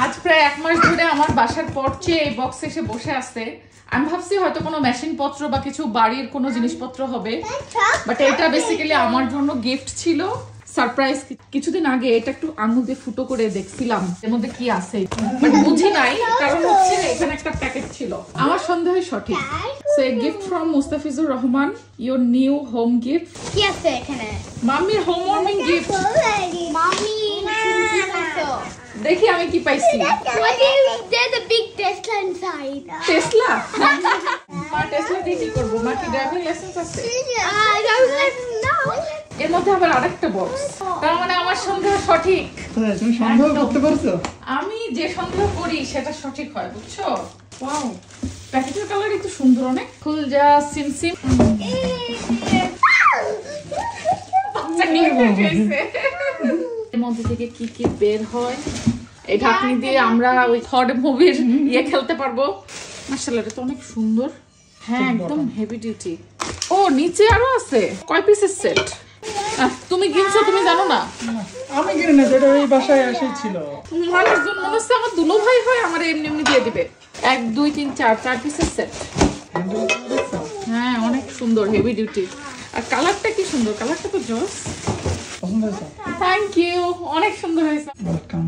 আজ প্রায় 1 মাস ধরে আমার বাসার পর্চে এই বক্সে এসে বসে আছে। আমি ভাবছি হয়তো কোনো মেশিন পত্র বা কিছু বাড়ির কোনো জিনিসপত্র হবে, বাট এটা বেসিক্যালি আমার জন্য গিফট ছিল, সারপ্রাইজ। কিছুদিন আগে এটা একটু আঙুল দিয়ে ফুটো করে দেখছিলাম এর মধ্যে কি আছে, বাট বুঝি নাই, কারণ হচ্ছে এখানে একটা প্যাকেট ছিল। আমার সন্দেহ সঠিক। So a gift from Mustafizur Rahman, your new home gift. কি আছে এখানে? মাম্মির হোম ওয়ার্মিং গিফট। মাম্মি দেখি আমি কি পাইছি। there's a big Tesla inside. Tesla? মা টেসলা দিয়ে কি করবো? মা কি ড্রাইভিং লাইসেন্স আছে? No. এর মধ্যে আবার আরেকটা বক্স। তার মানে আমার সন্দেহ সঠিক। তুমি সন্দেহ করতে পারছো? আমি যে সন্দেহ করি সেটা সঠিক হয়, বুঝছো? ওয়াও, প্যাকেটের কালার একটু সুন্দর অনেক। খুলজা সিমসিম। এর মধ্যে থেকে কি কি বের হয়, এই ঢাকনি দিয়ে আমরা ওই থর্ড মুভির খেলতে পারবো। মাশাআল্লাহ, এটা তো অনেক সুন্দর। হ্যাঁ, একদম হেভি ডিউটি। ও, নিচে আরো আছে। কয় পিসের সেট? তুমি কিনছো, তুমি জানো না? আমি কিনে না, যেটা এই বাসায় এসেই ছিল। মানুষজন মনে হচ্ছে আমার দুলো ভাই হয়, আমার এমনি এমনি দিয়ে দিবে। 1 2 3 4 পিসের সেট। হ্যাঁ, অনেক সুন্দর, হেভি ডিউটি। আর কালারটা কি সুন্দর, কালারটা তো জোস। পছন্দ হয়েছে? থ্যাংক ইউ, অনেক সুন্দর হয়েছে। ওয়েলকাম।